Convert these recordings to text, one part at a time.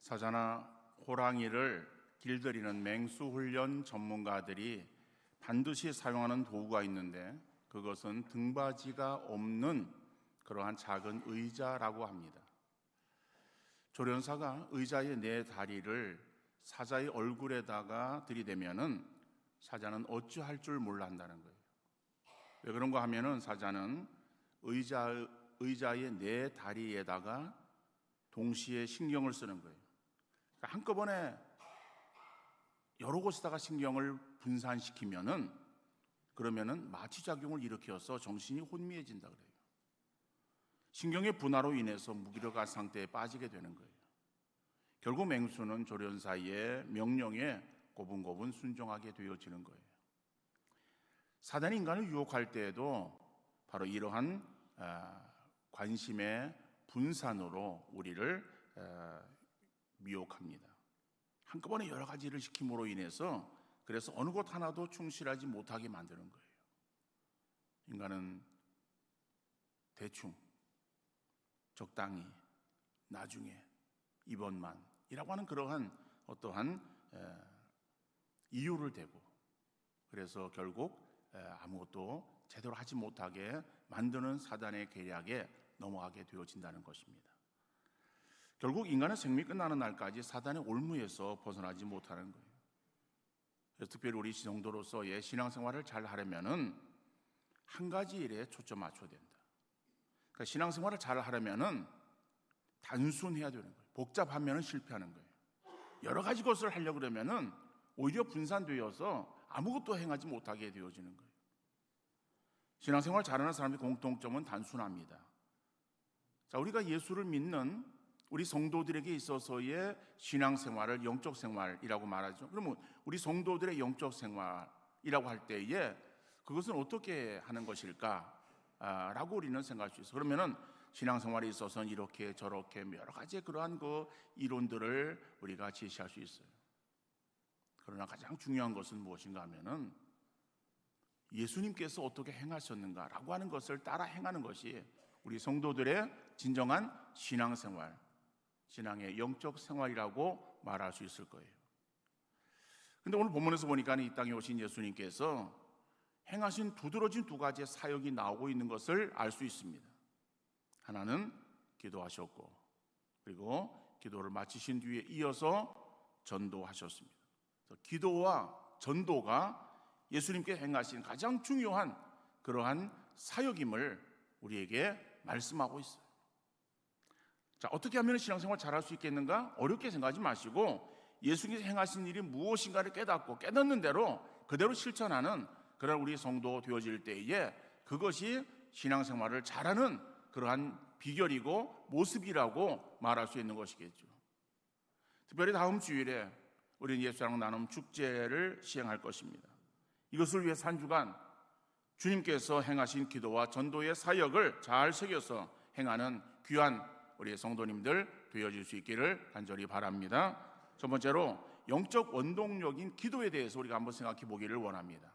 사자나 호랑이를 길들이는 맹수훈련 전문가들이 반드시 사용하는 도구가 있는데 그것은 등받이가 없는 그러한 작은 의자라고 합니다. 조련사가 의자의 네 다리를 사자의 얼굴에다가 들이대면은 사자는 어찌할 줄 몰라 한다는 거예요. 왜 그런가 하면은 사자는 의자의 네 다리에다가 동시에 신경을 쓰는 거예요. 그러니까 한꺼번에 여러 곳에다가 신경을 분산시키면은 그러면은 마취작용을 일으켜서 정신이 혼미해진다 그래요. 신경의 분화로 인해서 무기력한 상태에 빠지게 되는 거예요. 결국 맹수는 조련사의 명령에 고분고분 순종하게 되어지는 거예요. 사단이 인간을 유혹할 때에도 바로 이러한 관심의 분산으로 우리를 미혹합니다. 한꺼번에 여러 가지를 시킴으로 인해서 그래서 어느 것 하나도 충실하지 못하게 만드는 거예요. 인간은 대충, 적당히, 나중에, 이번만이라고 하는 그러한 어떠한 이유를 대고 그래서 결국 아무것도 제대로 하지 못하게 만드는 사단의 계략에 넘어가게 되어진다는 것입니다. 결국 인간의 생명이 끝나는 날까지 사단의 올무에서 벗어나지 못하는 거예요. 그래서 특별히 우리 성도로서의 신앙생활을 잘 하려면은 한 가지 일에 초점 맞춰야 된다. 그러니까 신앙생활을 잘 하려면은 단순해야 되는 거예요. 복잡하면은 실패하는 거예요. 여러 가지 것을 하려고 그러면은 오히려 분산되어서 아무것도 행하지 못하게 되어지는 거예요. 신앙생활 잘하는 사람의 공통점은 단순합니다. 자, 우리가 예수를 믿는 우리 성도들에게 있어서의 신앙생활을 영적 생활이라고 말하죠. 그러면 우리 성도들의 영적 생활이라고 할 때에 그것은 어떻게 하는 것일까? 라고 우리는 생각할 수 있어요. 그러면은 신앙생활에 있어서는 이렇게 저렇게 여러 가지 그러한 그 이론들을 우리가 제시할 수 있어요. 그러나 가장 중요한 것은 무엇인가 하면은 예수님께서 어떻게 행하셨는가 라고 하는 것을 따라 행하는 것이 우리 성도들의 진정한 신앙생활, 신앙의 영적 생활이라고 말할 수 있을 거예요. 근데 오늘 본문에서 보니까 이 땅에 오신 예수님께서 행하신 두드러진 두 가지의 사역이 나오고 있는 것을 알 수 있습니다. 하나는 기도하셨고 그리고 기도를 마치신 뒤에 이어서 전도하셨습니다. 그래서 기도와 전도가 예수님께 행하신 가장 중요한 그러한 사역임을 우리에게 말씀하고 있어요. 자, 어떻게 하면 신앙생활 잘할 수 있겠는가? 어렵게 생각하지 마시고 예수님께서 행하신 일이 무엇인가를 깨닫고 깨닫는 대로 그대로 실천하는 그런 우리 성도 되어질 때에 그것이 신앙생활을 잘하는 그러한 비결이고 모습이라고 말할 수 있는 것이겠죠. 특별히 다음 주일에 우리는 예수랑 나눔 축제를 시행할 것입니다. 이것을 위해서 한 주간 주님께서 행하신 기도와 전도의 사역을 잘 새겨서 행하는 귀한 우리 성도님들 되어질 수 있기를 간절히 바랍니다. 첫 번째로 영적 원동력인 기도에 대해서 우리가 한번 생각해 보기를 원합니다.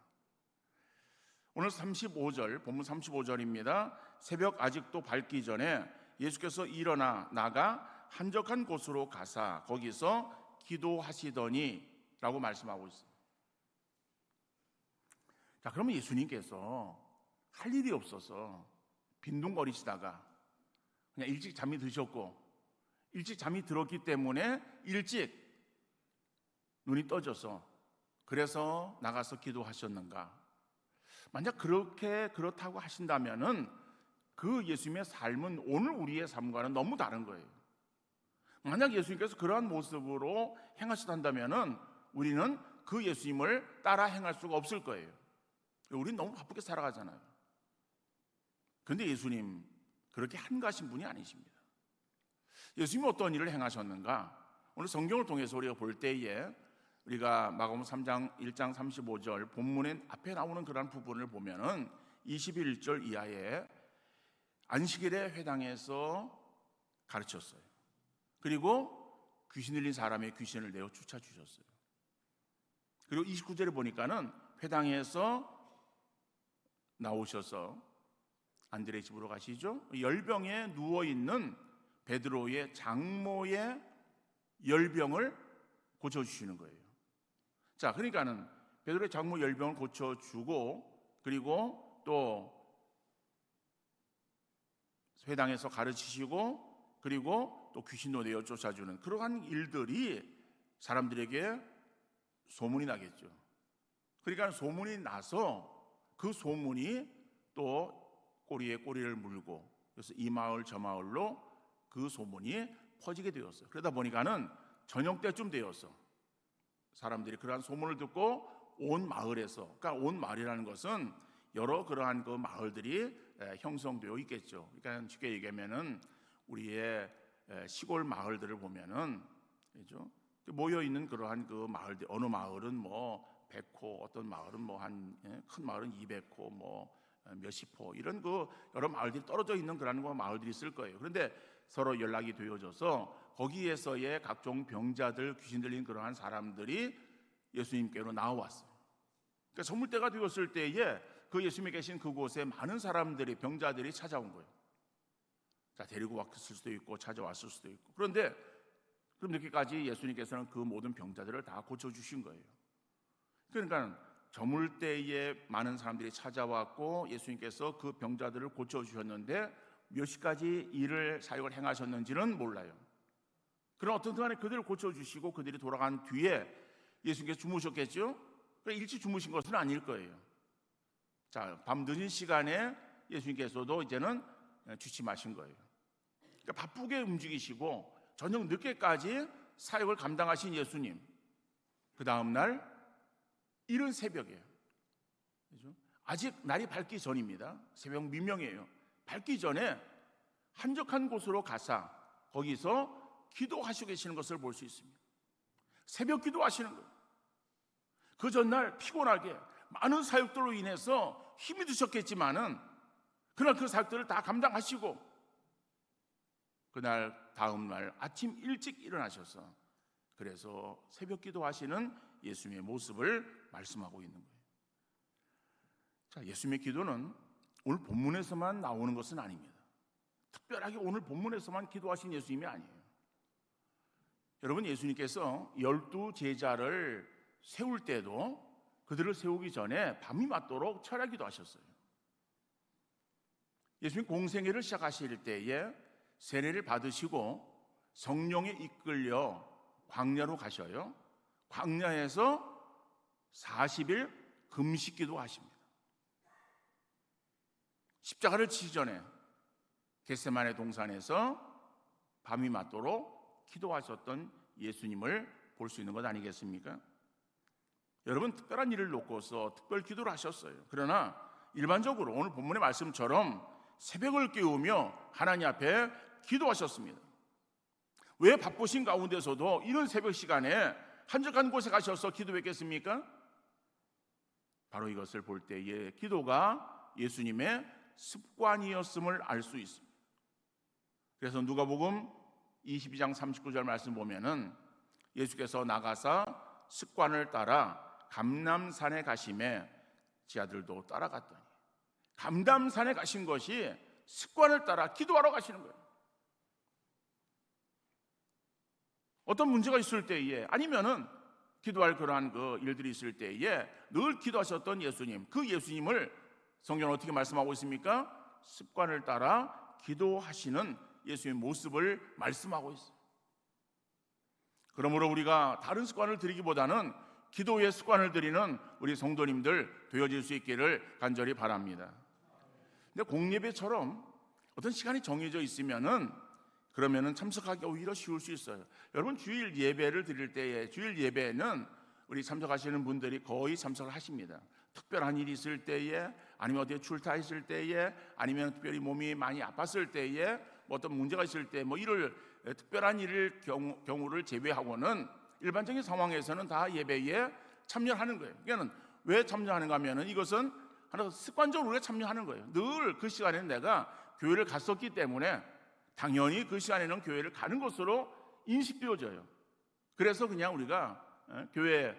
오늘 35절, 본문 35절입니다. 새벽 아직도 밝기 전에 예수께서 일어나 나가 한적한 곳으로 가사 거기서 기도하시더니 라고 말씀하고 있습니다. 자, 그러면 예수님께서 할 일이 없어서 빈둥거리시다가 그냥 일찍 잠이 드셨고 일찍 잠이 들었기 때문에 일찍 눈이 떠져서 그래서 나가서 기도하셨는가? 만약 그렇다고 하신다면은 그 예수님의 삶은 오늘 우리의 삶과는 너무 다른 거예요. 만약 예수님께서 그러한 모습으로 행하셨다면은 우리는 그 예수님을 따라 행할 수가 없을 거예요. 우리는 너무 바쁘게 살아가잖아요. 그런데 예수님 그렇게 한가하신 분이 아니십니다. 예수님이 어떤 일을 행하셨는가? 오늘 성경을 통해서 우리가 볼 때에 우리가 마가복음 3장 1장 35절 본문의 앞에 나오는 그런 부분을 보면은 21절 이하에 안식일에 회당에서 가르쳤어요. 그리고 귀신 들린 사람의 귀신을 내어 쫓아주셨어요. 그리고 29절에 보니까는 회당에서 나오셔서 안드레 집으로 가시죠. 열병에 누워있는 베드로의 장모의 열병을 고쳐주시는 거예요. 자, 그러니까는 베드로의 장모 열병을 고쳐주고, 그리고 또 회당에서 가르치시고, 그리고 또 귀신도 내어 쫓아주는 그러한 일들이 사람들에게 소문이 나겠죠. 그러니까 소문이 나서 그 소문이 또 꼬리에 꼬리를 물고, 그래서 이 마을 저 마을로 그 소문이 퍼지게 되었어요. 그러다 보니까는 저녁 때쯤 되어서 사람들이 그러한 소문을 듣고 온 마을에서, 그러니까 온 마을이라는 것은 여러 그러한 그 마을들이 형성되어 있겠죠. 그러니까 쉽게 얘기하면은 우리의 시골 마을들을 보면은, 그렇죠? 모여 있는 그러한 그 마을들, 어느 마을은 뭐 100호, 어떤 마을은 뭐 한 큰 마을은 200호, 뭐 몇십 호, 이런 그 여러 마을들이 떨어져 있는 그런 거 마을들이 있을 거예요. 그런데 서로 연락이 되어져서 거기에서의 각종 병자들, 귀신 들린 그러한 사람들이 예수님께로 나와왔어요. 그러니까 선물때가 되었을 때에 그 예수님이 계신 그곳에 많은 사람들이, 병자들이 찾아온 거예요. 자, 데리고 왔을 수도 있고 찾아왔을 수도 있고. 그런데 그럼 이렇게까지 예수님께서는 그 모든 병자들을 다 고쳐주신 거예요. 그러니까 저물 때에 많은 사람들이 찾아왔고 예수님께서 그 병자들을 고쳐주셨는데 몇 시까지 일을 사역을 행하셨는지는 몰라요. 그러나 어떤 동안에 그들을 고쳐주시고 그들이 돌아간 뒤에 예수님께서 주무셨겠죠? 일찍 주무신 것은 아닐 거예요. 자, 밤 늦은 시간에 예수님께서도 이제는 취침하신 거예요. 그러니까 바쁘게 움직이시고 저녁 늦게까지 사역을 감당하신 예수님, 그 다음날 이른 새벽에, 그렇죠? 아직 날이 밝기 전입니다. 새벽 미명이에요. 밝기 전에 한적한 곳으로 가사 거기서 기도하시고 계시는 것을 볼 수 있습니다. 새벽 기도하시는 거예요. 그 전날 피곤하게 많은 사역들로 인해서 힘이 드셨겠지만은 그날 그 사역들을 다 감당하시고 그날 다음날 아침 일찍 일어나셔서 그래서 새벽 기도하시는 예수님의 모습을 말씀하고 있는 거예요. 자, 예수님의 기도는 오늘 본문에서만 나오는 것은 아닙니다. 특별하게 오늘 본문에서만 기도하신 예수님이 아니에요. 여러분, 예수님께서 12 제자를 세울 때도 그들을 세우기 전에 밤이 맞도록 철야기도 하셨어요. 예수님 공생애를 시작하실 때에 세례를 받으시고 성령에 이끌려 광야로 가셔요. 광야에서 40일 금식기도 하십니다. 십자가를 지기 전에 겟세마네 동산에서 밤이 맞도록 기도하셨던 예수님을 볼 수 있는 것 아니겠습니까? 여러분, 특별한 일을 놓고서 특별 기도를 하셨어요. 그러나 일반적으로 오늘 본문의 말씀처럼 새벽을 깨우며 하나님 앞에 기도하셨습니다. 왜 바쁘신 가운데서도 이런 새벽 시간에 한적한 곳에 가셔서 기도했겠습니까? 바로 이것을 볼 때에 기도가 예수님의 습관이었음을 알 수 있습니다. 그래서 누가복음 22장 39절 말씀 보면은 예수께서 나가사 습관을 따라 감람산에 가심에 지 아들도 따라갔더니, 감람산에 가신 것이 습관을 따라 기도하러 가시는 거예요. 어떤 문제가 있을 때에 아니면은 기도할 그러한 그 일들이 있을 때에 늘 기도하셨던 예수님, 그 예수님을 성경은 어떻게 말씀하고 있습니까? 습관을 따라 기도하시는 예수님의 모습을 말씀하고 있어요. 그러므로 우리가 다른 습관을 들이기보다는 기도의 습관을 들이는 우리 성도님들 되어질 수 있기를 간절히 바랍니다. 근데 공예배처럼 어떤 시간이 정해져 있으면은 그러면은 참석하기 오히려 쉬울 수 있어요. 여러분, 주일 예배를 드릴 때에, 주일 예배는 우리 참석하시는 분들이 거의 참석을 하십니다. 특별한 일이 있을 때에, 아니면 어디에 출타했을 때에, 아니면 특별히 몸이 많이 아팠을 때에, 뭐 어떤 문제가 있을 때, 뭐 이를 특별한 일을 경우를 제외하고는 일반적인 상황에서는 다 예배에 참여하는 거예요. 그러니까 왜 참여하는가 하면은 이것은 하나 습관적으로 우리가 참여하는 거예요. 늘 그 시간에는 내가 교회를 갔었기 때문에 당연히 그 시간에는 교회를 가는 것으로 인식되어져요. 그래서 그냥 우리가 교회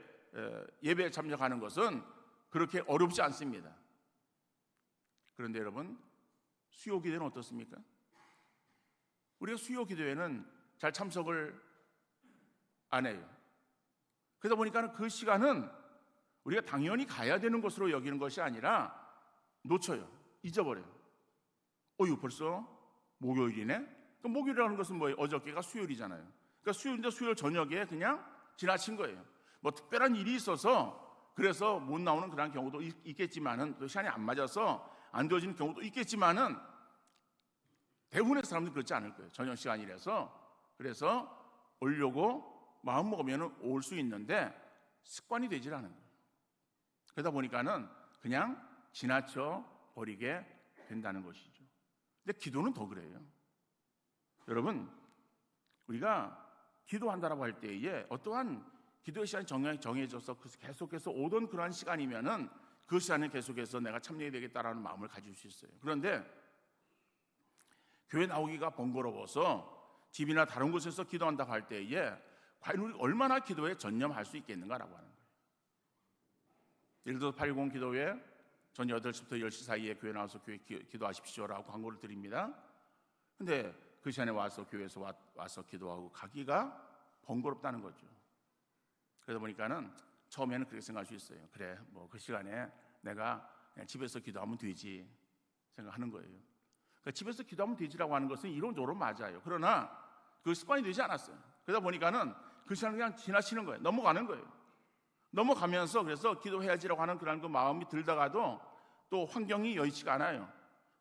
예배에 참석하는 것은 그렇게 어렵지 않습니다. 그런데 여러분, 수요 기도는 어떻습니까? 우리가 수요 기도에는 잘 참석을 안 해요. 그러다 보니까 그 시간은 우리가 당연히 가야 되는 것으로 여기는 것이 아니라 놓쳐요. 잊어버려요. 이거 벌써 목요일이네? 목요일이라는 것은 뭐예요? 어저께가 수요일이잖아요. 그러니까 수요일인데 수요일 저녁에 그냥 지나친 거예요. 뭐 특별한 일이 있어서 그래서 못 나오는 그런 경우도 있겠지만은, 또 시간이 안 맞아서 안 되어지는 경우도 있겠지만은 대부분의 사람들은 그렇지 않을 거예요. 저녁 시간이라서. 그래서 오려고 마음 먹으면 올 수 있는데 습관이 되질 않은 거예요. 그러다 보니까는 그냥 지나쳐 버리게 된다는 것이죠. 근데 기도는 더 그래요. 여러분, 우리가 기도한다라고 할 때에 어떠한 기도의 시간이 정해져서 계속해서 오던 그러한 시간이면은 그 시간에 계속해서 내가 참여해야 되겠다라는 마음을 가질 수 있어요. 그런데 교회 나오기가 번거로워서 집이나 다른 곳에서 기도한다고 할 때에 과연 우리 얼마나 기도에 전념할 수 있겠는가라고 하는 거예요. 예를 들어 810 기도회 전 8시부터 10시 사이에 교회 나와서 교회 기도하십시오라고 광고를 드립니다. 근데 그 시간에 와서 교회에서 와서 기도하고 가기가 번거롭다는 거죠. 그러다 보니까는 처음에는 그렇게 생각할 수 있어요. 그래, 뭐 그 시간에 내가 그냥 집에서 기도하면 되지 생각하는 거예요. 그러니까 집에서 기도하면 되지라고 하는 것은 이론적으로 맞아요. 그러나 그 습관이 되지 않았어요. 그러다 보니까는 그 시간을 그냥 지나치는 거예요. 넘어가는 거예요. 넘어가면서 그래서 기도해야지라고 하는 그런 그 마음이 들다가도 또 환경이 여의치가 않아요.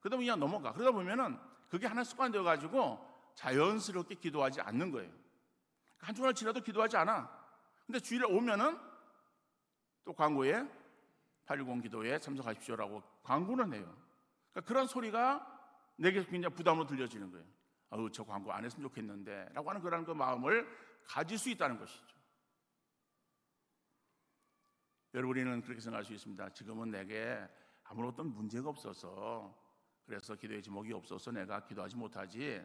그러다 보면 그냥 넘어가. 그러다 보면은 그게 하나 습관이 되어가지고 자연스럽게 기도하지 않는 거예요. 한 주말 지나도 기도하지 않아. 근데 주일에 오면은 또 광고에 810 기도에 참석하십시오라고 광고는 해요. 그러니까 그런 소리가 내게 굉장히 부담으로 들려지는 거예요. 저 광고 안 했으면 좋겠는데 라고 하는 그런 그 마음을 가질 수 있다는 것이죠. 여러분, 우리는 그렇게 생각할 수 있습니다. 지금은 내게 아무런 어떤 문제가 없어서, 그래서 기도의 제목이 없어서 내가 기도하지 못하지,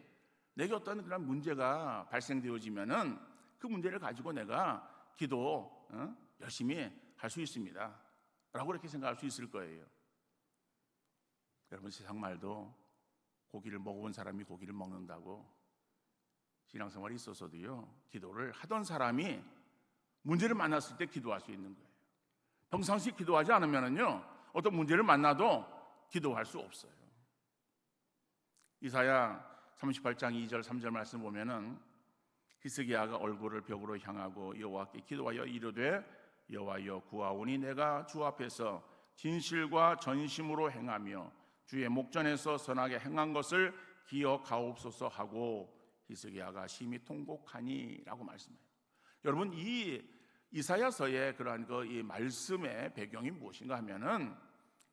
내게 어떤 그런 문제가 발생되어지면은 그 문제를 가지고 내가 기도 열심히 할 수 있습니다 라고 이렇게 생각할 수 있을 거예요. 여러분, 세상 말도 고기를 먹어본 사람이 고기를 먹는다고, 신앙생활이 있어서도요, 기도를 하던 사람이 문제를 만났을 때 기도할 수 있는 거예요. 평상시 기도하지 않으면요, 어떤 문제를 만나도 기도할 수 없어요. 이사야 38장 2절 3절 말씀 보면은 히스기야가 얼굴을 벽으로 향하고 여호와께 기도하여 이르되 여호와여 구하오니 내가 주 앞에서 진실과 전심으로 행하며 주의 목전에서 선하게 행한 것을 기억하옵소서 하고 히스기야가 심히 통곡하니라고 말씀해요. 여러분, 이 이사야서의 그러한 이 말씀의 배경이 무엇인가 하면은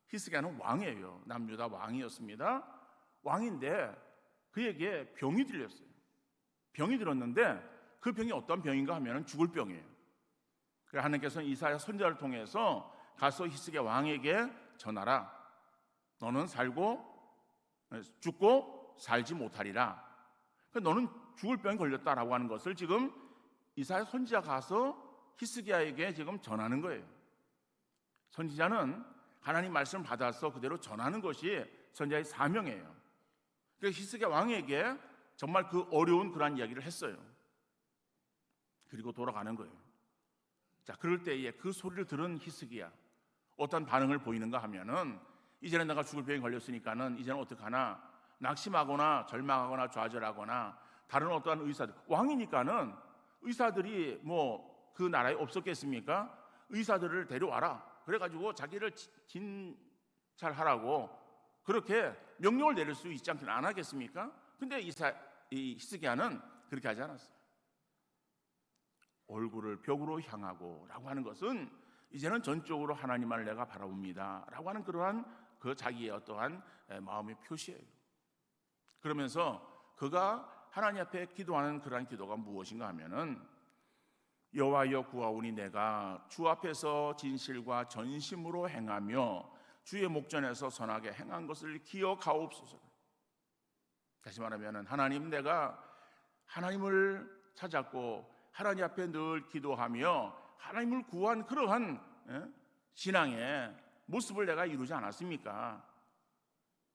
히스기야는 왕이에요. 남유다 왕이었습니다. 왕인데 그에게 병이 들렸어요. 병이 들었는데 그 병이 어떤 병인가 하면은 죽을 병이에요. 그래서 하나님께서는 이사야 선지자를 통해서 가서 히스기야 왕에게 전하라. 너는 죽고 살지 못하리라. 너는 죽을 병이 걸렸다라고 하는 것을 지금 이사야 선지자가 가서 히스기야에게 지금 전하는 거예요. 선지자는 하나님 말씀을 받아서 그대로 전하는 것이 선지자의 사명이에요. 그래서 히스기야 왕에게 정말 그 어려운 그런 이야기를 했어요. 그리고 돌아가는 거예요. 자, 그럴 때에 그 소리를 들은 히스기야 어떤 반응을 보이는가 하면은, 이제는 내가 죽을 병에 걸렸으니까는 이제는 어떡하나, 낙심하거나 절망하거나 좌절하거나, 다른 어떠한 의사들, 왕이니까는 의사들이 뭐 그 나라에 없었겠습니까? 의사들을 데려와라. 그래가지고 자기를 진찰하라고 그렇게 명령을 내릴 수 있지 않긴 안 하겠습니까? 근데 이 히스기야는 그렇게 하지 않았어요. 얼굴을 벽으로 향하고 라고 하는 것은 이제는 전적으로 하나님만을 내가 바라봅니다 라고 하는 그러한 그 자기의 어떠한 마음의 표시예요. 그러면서 그가 하나님 앞에 기도하는 그러한 기도가 무엇인가 하면은, 여호와여 구하오니 내가 주 앞에서 진실과 전심으로 행하며 주의 목전에서 선하게 행한 것을 기억하옵소서. 다시 말하면 하나님, 내가 하나님을 찾았고 하나님 앞에 늘 기도하며 하나님을 구한 그러한 신앙의 모습을 내가 이루지 않았습니까?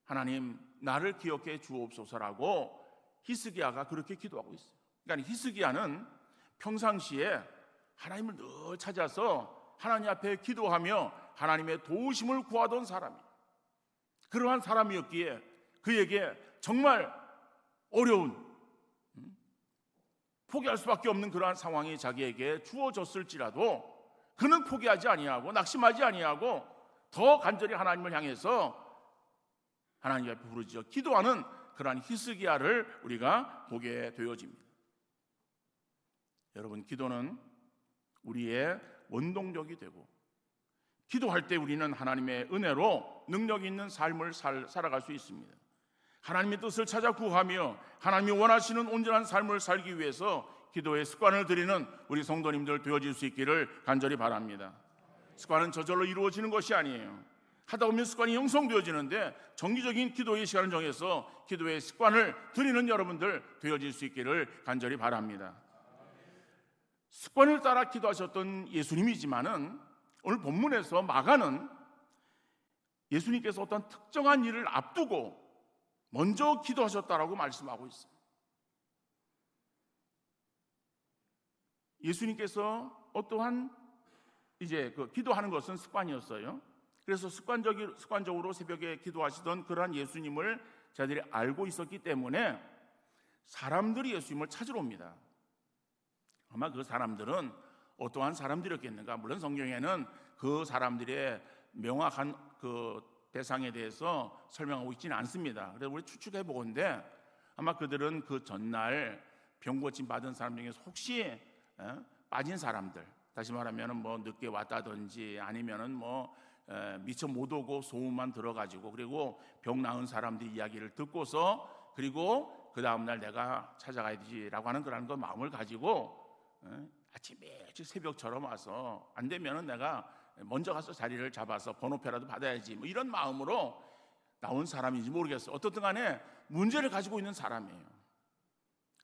하나님, 나를 기억해 주옵소서라고 히스기야가 그렇게 기도하고 있어요. 그러니까 히스기야는 평상시에 하나님을 늘 찾아서 하나님 앞에 기도하며 하나님의 도우심을 구하던 사람이에요. 그러한 사람이었기에 그에게 정말 어려운, 포기할 수밖에 없는 그러한 상황이 자기에게 주어졌을지라도 그는 포기하지 아니하고 낙심하지 아니하고 더 간절히 하나님을 향해서 하나님 앞에 부르짖어 기도하는 그러한 히스기야를 우리가 보게 되어집니다. 여러분, 기도는 우리의 원동력이 되고 기도할 때 우리는 하나님의 은혜로 능력 있는 삶을 살아갈 수 있습니다. 하나님의 뜻을 찾아 구하며 하나님이 원하시는 온전한 삶을 살기 위해서 기도의 습관을 들이는 우리 성도님들 되어질 수 있기를 간절히 바랍니다. 습관은 저절로 이루어지는 것이 아니에요. 하다 보면 습관이 형성되어지는데 정기적인 기도의 시간을 정해서 기도의 습관을 들이는 여러분들 되어질 수 있기를 간절히 바랍니다. 습관을 따라 기도하셨던 예수님이지만은 오늘 본문에서 마가는 예수님께서 어떤 특정한 일을 앞두고 먼저 기도하셨다라고 말씀하고 있어요. 예수님께서 어떠한 이제 기도하는 것은 습관이었어요. 그래서 습관적으로 새벽에 기도하시던 그러한 예수님을 자들이 알고 있었기 때문에 사람들이 예수님을 찾으러 옵니다. 아마 그 사람들은 어떠한 사람들이었겠는가? 물론 성경에는 그 사람들의 명확한 그 대상에 대해서 설명하고 있지는 않습니다. 그래서 우리 추측해 보건대 아마 그들은 그 전날 병고침 받은 사람 중에서 혹시 빠진 사람들, 다시 말하면 뭐 늦게 왔다든지 아니면은 미처 못 오고 소문만 들어가지고 그리고 병 나은 사람들 이야기를 듣고서 그리고 그 다음날 내가 찾아가야 되지라고 하는 그런 거 마음을 가지고 아침에 일찍 새벽처럼 와서 안 되면은 내가 먼저 가서 자리를 잡아서 번호표라도 받아야지 뭐 이런 마음으로 나온 사람인지 모르겠어요. 어떻든 간에 문제를 가지고 있는 사람이에요.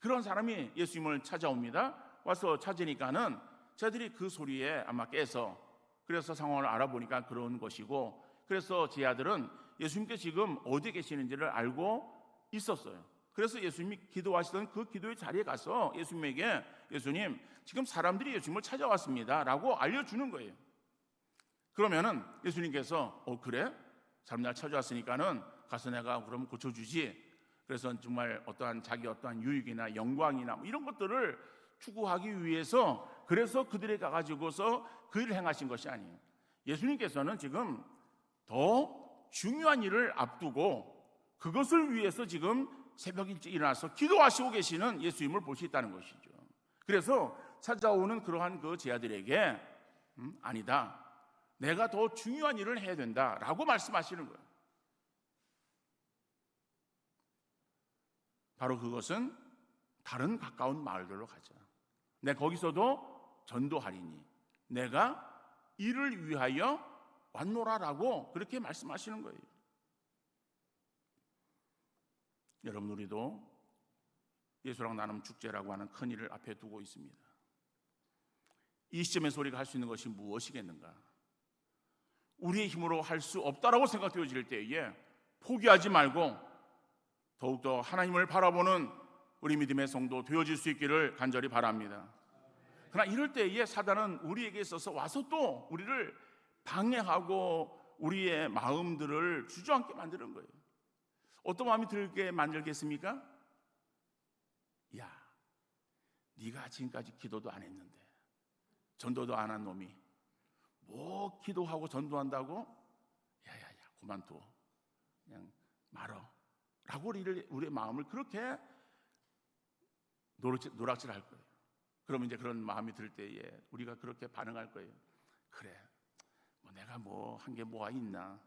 그런 사람이 예수님을 찾아옵니다. 와서 찾으니까는 저들이 그 소리에 아마 깨서 그래서 상황을 알아보니까 그런 것이고 그래서 제 아들은 예수님께 지금 어디에 계시는지를 알고 있었어요. 그래서 예수님이 기도하시던 그 기도의 자리에 가서 예수님에게 예수님 지금 사람들이 예수님을 찾아왔습니다 라고 알려주는 거예요. 그러면은 예수님께서 그래? 사람들 찾아왔으니까는 가서 내가 그럼 고쳐주지. 그래서 정말 어떠한 자기 어떠한 유익이나 영광이나 뭐 이런 것들을 추구하기 위해서 그래서 그들에 가가지고서 그 일을 행하신 것이 아니에요. 예수님께서는 지금 더 중요한 일을 앞두고 그것을 위해서 지금 새벽 일찍 일어나서 기도하시고 계시는 예수님을 볼 수 있다는 것이죠. 그래서 찾아오는 그러한 그 제자들에게 아니다. 내가 더 중요한 일을 해야 된다라고 말씀하시는 거예요. 바로 그것은 다른 가까운 마을들로 가자. 내가 거기서도 전도하리니 내가 이를 위하여 왔노라라고 그렇게 말씀하시는 거예요. 여러분, 우리도 예수랑 나눔 축제라고 하는 큰 일을 앞에 두고 있습니다. 이 시점에서 우리가 할 수 있는 것이 무엇이겠는가? 우리의 힘으로 할 수 없다라고 생각되어질 때에 포기하지 말고 더욱더 하나님을 바라보는 우리 믿음의 성도 되어질 수 있기를 간절히 바랍니다. 그러나 이럴 때에 사단은 우리에게 있어서 와서 또 우리를 방해하고 우리의 마음들을 주저앉게 만드는 거예요. 어떤 마음이 들게 만들겠습니까? 야, 네가 지금까지 기도도 안 했는데 전도도 안 한 놈이 뭐 기도하고 전도한다고? 야야야, 그만둬, 그냥 말어 라고 우리의 마음을 그렇게 노락질할 거예요. 그러면 이제 그런 마음이 들 때에 우리가 그렇게 반응할 거예요. 그래, 뭐 내가 뭐 한 게 뭐가 있나?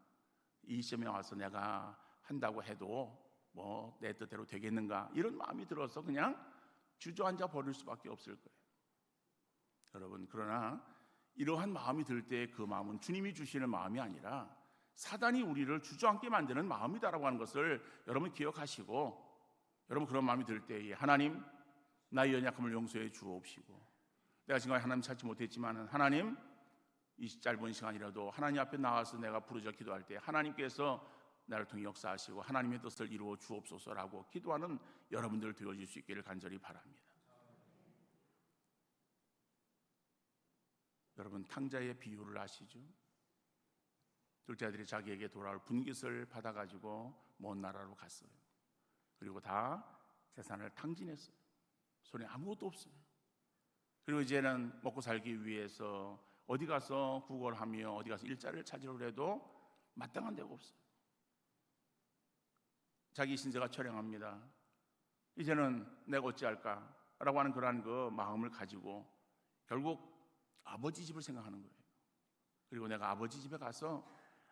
이 시점에 와서 내가 한다고 해도 뭐 내 뜻대로 되겠는가? 이런 마음이 들어서 그냥 주저앉아 버릴 수밖에 없을 거예요. 여러분, 그러나 이러한 마음이 들 때 그 마음은 주님이 주시는 마음이 아니라 사단이 우리를 주저앉게 만드는 마음이다라고 하는 것을 여러분 기억하시고, 여러분 그런 마음이 들 때에 하나님 나의 연약함을 용서해 주옵시고, 내가 지금까지 하나님 찾지 못했지만 하나님 이 짧은 시간이라도 하나님 앞에 나와서 내가 부르짖어 기도할 때 하나님께서 나를 통해 역사하시고 하나님의 뜻을 이루어 주옵소서라고 기도하는 여러분들 되어질 수 있기를 간절히 바랍니다. 여러분, 탕자의 비유를 아시죠? 둘째 아들이 자기에게 돌아올 분깃을 받아가지고 먼 나라로 갔어요. 그리고 다 재산을 탕진했어요. 손에 아무것도 없어요. 그리고 이제는 먹고 살기 위해서 어디 가서 구걸하며 어디 가서 일자리를 찾으려고 해도 마땅한 데가 없어요. 자기 신세가 처량합니다. 이제는 내가 어찌할까? 라고 하는 그러한 그 마음을 가지고 결국 아버지 집을 생각하는 거예요. 그리고 내가 아버지 집에 가서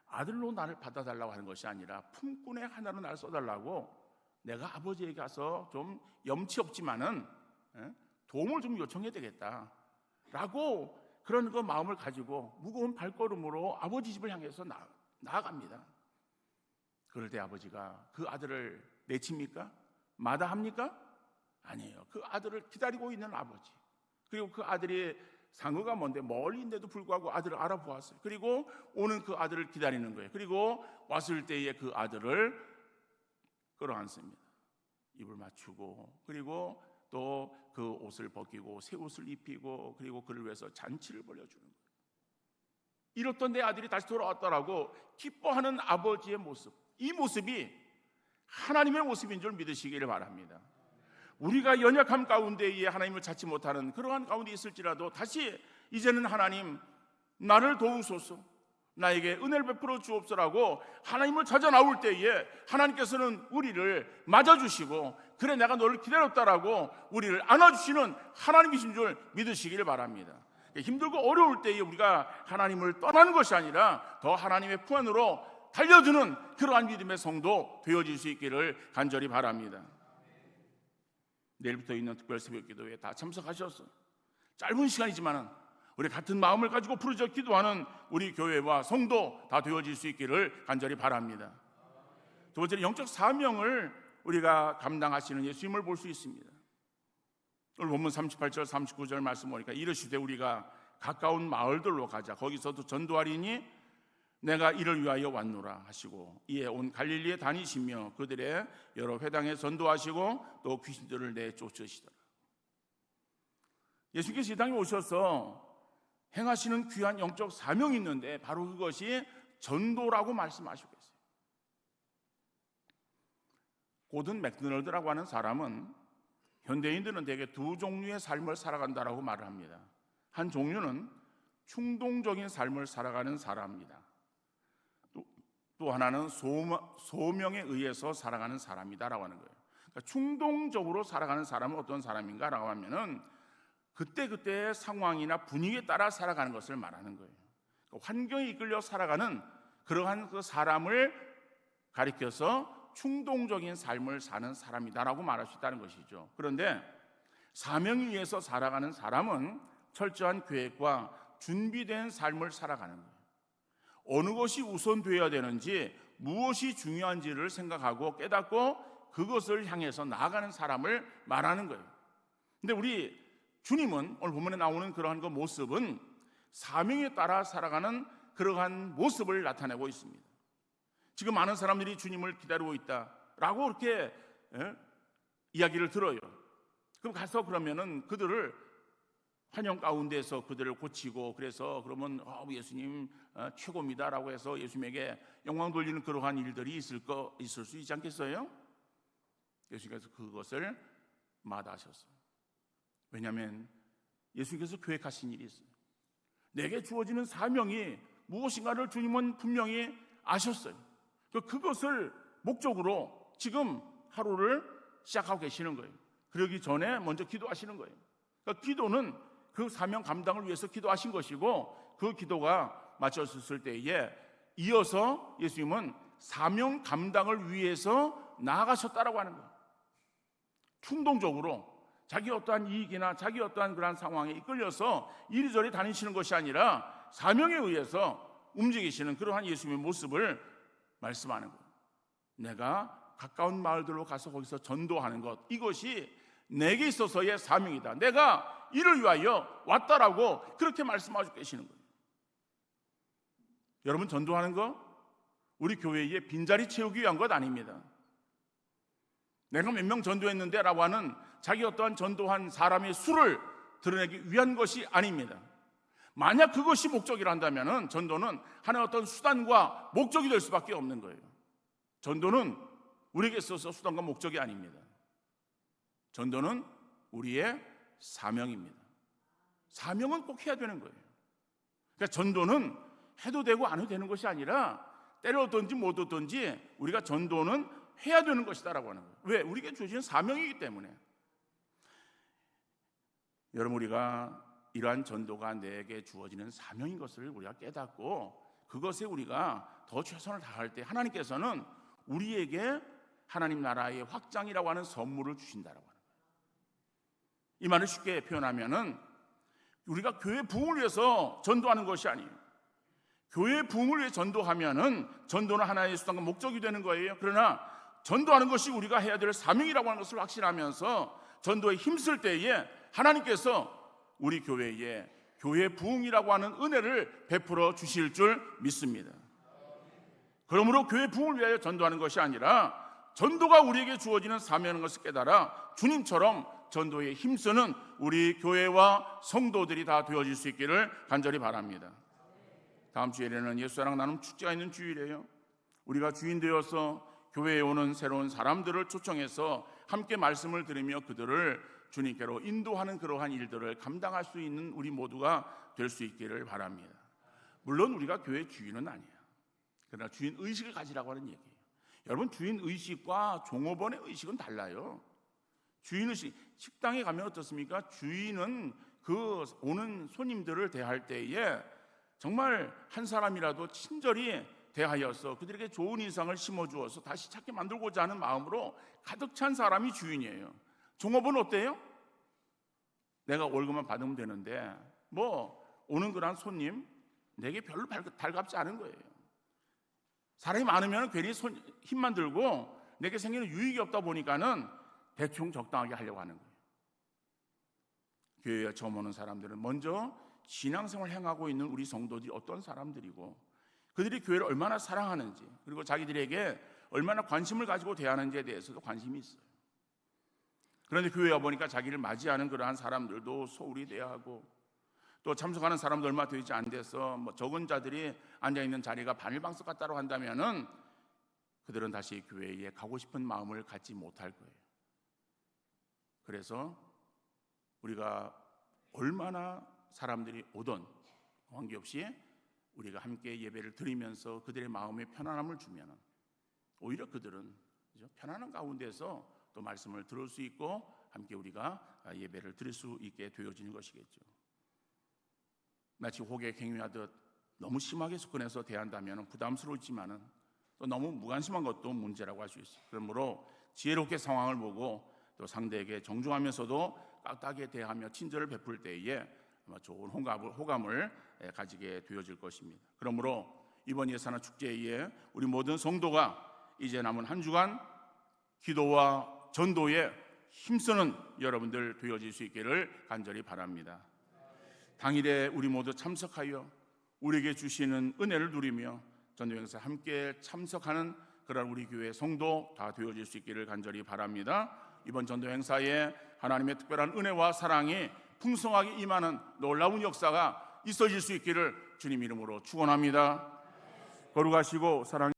아들로 나를 받아달라고 하는 것이 아니라 품꾼의 하나로 나를 써달라고 내가 아버지에게 가서 좀 염치 없지만은 도움을 좀 요청해야 되겠다 라고 그런 그 마음을 가지고 무거운 발걸음으로 아버지 집을 향해서 나아갑니다. 그럴 때 아버지가 그 아들을 내칩니까? 마다합니까? 아니에요. 그 아들을 기다리고 있는 아버지, 그리고 그 아들이 상어가 먼데 멀리인데도 불구하고 아들을 알아보았어요. 그리고 오는 그 아들을 기다리는 거예요. 그리고 왔을 때에 그 아들을 끌어안습니다. 입을 맞추고, 그리고 또 그 옷을 벗기고 새 옷을 입히고, 그리고 그를 위해서 잔치를 벌여주는 거예요. 이렇던 내 아들이 다시 돌아왔다라고 기뻐하는 아버지의 모습, 이 모습이 하나님의 모습인 줄 믿으시기를 바랍니다. 우리가 연약함 가운데에 하나님을 찾지 못하는 그러한 가운데 있을지라도 다시 이제는 하나님 나를 도우소서, 나에게 은혜를 베풀어 주옵소라고 하나님을 찾아 나올 때에 하나님께서는 우리를 맞아주시고, 그래 내가 너를 기다렸다라고 우리를 안아주시는 하나님이신 줄 믿으시기를 바랍니다. 힘들고 어려울 때에 우리가 하나님을 떠나는 것이 아니라 더 하나님의 품 안으로 달려드는 그러한 믿음의 성도 되어질 수 있기를 간절히 바랍니다. 내일부터 있는 특별 새벽 기도에 다 참석하셔서 짧은 시간이지만 우리 같은 마음을 가지고 부르짖어 기도하는 우리 교회와 성도 다 되어질 수 있기를 간절히 바랍니다. 두 번째는 영적 사명을 우리가 감당하시는 예수님을 볼 수 있습니다. 오늘 본문 38절 39절 말씀 보니까 이르시되 우리가 가까운 마을들로 가자, 거기서도 전도하리니 내가 이를 위하여 왔노라 하시고, 이에 온 갈릴리에 다니시며 그들의 여러 회당에 전도하시고 또 귀신들을 내쫓으시더라. 예수께서 이 땅에 오셔서 행하시는 귀한 영적 사명이 있는데 바로 그것이 전도라고 말씀하시고 계세요. 고든 맥도널드라고 하는 사람은 현대인들은 대개 두 종류의 삶을 살아간다라고 말을 합니다. 한 종류는 충동적인 삶을 살아가는 사람입니다. 또 하나는 소명에 의해서 살아가는 사람이다라고 하는 거예요. 그러니까 충동적으로 살아가는 사람은 어떤 사람인가라고 하면은 그때그때의 상황이나 분위기에 따라 살아가는 것을 말하는 거예요. 그러니까 환경에 이끌려 살아가는 그러한 그 사람을 가리켜서 충동적인 삶을 사는 사람이다라고 말할 수 있다는 것이죠. 그런데 사명에 의해서 살아가는 사람은 철저한 계획과 준비된 삶을 살아가는 거예요. 어느 것이 우선되어야 되는지, 무엇이 중요한지를 생각하고 깨닫고 그것을 향해서 나아가는 사람을 말하는 거예요. 근데 우리 주님은 오늘 본문에 나오는 그러한 그 모습은 사명에 따라 살아가는 그러한 모습을 나타내고 있습니다. 지금 많은 사람들이 주님을 기다리고 있다라고 이렇게 이야기를 들어요. 그럼 가서 그러면은 그들을 환영 가운데서 그들을 고치고, 그래서 그러면 예수님 최고입니다라고 해서 예수님에게 영광 돌리는 그러한 일들이 있을 수 있지 않겠어요? 예수님께서 그것을 마다하셨어요. 왜냐하면 예수님께서 계획하신 일이 있어요. 내게 주어지는 사명이 무엇인가를 주님은 분명히 아셨어요. 그것을 목적으로 지금 하루를 시작하고 계시는 거예요. 그러기 전에 먼저 기도하시는 거예요. 그러니까 기도는 그 사명 감당을 위해서 기도하신 것이고, 그 기도가 마쳤을 때에 이어서 예수님은 사명 감당을 위해서 나아가셨다라고 하는 거예요. 충동적으로 자기 어떠한 이익이나 자기 어떠한 그런 상황에 이끌려서 이리저리 다니시는 것이 아니라 사명에 의해서 움직이시는 그러한 예수님의 모습을 말씀하는 거예요. 내가 가까운 마을들로 가서 거기서 전도하는 것, 이것이 내게 있어서의 사명이다. 내가 이를 위하여 왔다라고 그렇게 말씀하고 계시는 거예요. 여러분, 전도하는 거 우리 교회의 빈자리 채우기 위한 것 아닙니다. 내가 몇 명 전도했는데 라고 하는 자기 어떠한 전도한 사람의 수를 드러내기 위한 것이 아닙니다. 만약 그것이 목적이란다면 전도는 하나의 어떤 수단과 목적이 될 수밖에 없는 거예요. 전도는 우리에게 있어서 수단과 목적이 아닙니다. 전도는 우리의 사명입니다. 사명은 꼭 해야 되는 거예요. 그러니까 전도는 해도 되고 안 해도 되는 것이 아니라 때려든지 못 얻든지 우리가 전도는 해야 되는 것이다라고 하는 거예요. 왜? 우리에게 주어진 사명이기 때문에. 여러분, 우리가 이러한 전도가 내게 주어지는 사명인 것을 우리가 깨닫고 그것에 우리가 더 최선을 다할 때 하나님께서는 우리에게 하나님 나라의 확장이라고 하는 선물을 주신다라고 하는 거예요. 이 말을 쉽게 표현하면은 우리가 교회 부흥을 위해서 전도하는 것이 아니에요. 교회 부흥을 위해 전도하면은 전도는 하나의 수단과 목적이 되는 거예요. 그러나 전도하는 것이 우리가 해야 될 사명이라고 하는 것을 확신하면서 전도에 힘쓸 때에 하나님께서 우리 교회에 교회 부흥이라고 하는 은혜를 베풀어 주실 줄 믿습니다. 그러므로 교회 부흥을 위하여 전도하는 것이 아니라 전도가 우리에게 주어지는 사명인 것을 깨달아 주님처럼 전도에 힘쓰는 우리 교회와 성도들이 다 되어질 수 있기를 간절히 바랍니다. 다음 주일에는 예수사랑 나눔 축제가 있는 주일이에요. 우리가 주인 되어서 교회에 오는 새로운 사람들을 초청해서 함께 말씀을 들으며 그들을 주님께로 인도하는 그러한 일들을 감당할 수 있는 우리 모두가 될 수 있기를 바랍니다. 물론 우리가 교회 주인은 아니에요. 그러나 주인 의식을 가지라고 하는 얘기예요. 여러분, 주인 의식과 종업원의 의식은 달라요. 주인 의식, 식당에 가면 어떻습니까? 주인은 그 오는 손님들을 대할 때에 정말 한 사람이라도 친절히 대하여서 그들에게 좋은 인상을 심어주어서 다시 찾게 만들고자 하는 마음으로 가득 찬 사람이 주인이에요. 종업은 어때요? 내가 월급만 받으면 되는데 뭐 오는 그런 손님 내게 별로 달갑지 않은 거예요. 사람이 많으면 괜히 힘만 들고 내게 생기는 유익이 없다 보니까는 대충 적당하게 하려고 하는 거예요. 교회에 처음 오는 사람들은 먼저 신앙생활을 행하고 있는 우리 성도들이 어떤 사람들이고 그들이 교회를 얼마나 사랑하는지 그리고 자기들에게 얼마나 관심을 가지고 대하는지에 대해서도 관심이 있어요. 그런데 교회에 와보니까 자기를 맞이하는 그러한 사람들도 소홀히 대하고 또 참석하는 사람도 얼마 되지 안 돼서 적은 자들이 앉아있는 자리가 바늘방석 같다고 한다면은 그들은 다시 교회에 가고 싶은 마음을 갖지 못할 거예요. 그래서 우리가 얼마나 사람들이 오던 관계없이 우리가 함께 예배를 드리면서 그들의 마음에 편안함을 주면 오히려 그들은 편안한 가운데서 또 말씀을 들을 수 있고 함께 우리가 예배를 드릴 수 있게 되어지는 것이겠죠. 마치 호객 행위하듯 너무 심하게 접근해서 대한다면 부담스러울지만은 또 너무 무관심한 것도 문제라고 할 수 있어요. 그러므로 지혜롭게 상황을 보고 또 상대에게 정중하면서도 깍딱하게 대하며 친절을 베풀 때에 좋은 호감을 가지게 되어질 것입니다. 그러므로 이번 예산화 축제에 우리 모든 성도가 이제 남은 한 주간 기도와 전도에 힘쓰는 여러분들 되어질 수 있기를 간절히 바랍니다. 당일에 우리 모두 참석하여 우리에게 주시는 은혜를 누리며 전도 행사에 함께 참석하는 그런 우리 교회 성도 다 되어질 수 있기를 간절히 바랍니다. 이번 전도 행사에 하나님의 특별한 은혜와 사랑이 풍성하게 임하는 놀라운 역사가 있어질 수 있기를 주님 이름으로 축원합니다. 거룩하시고 사랑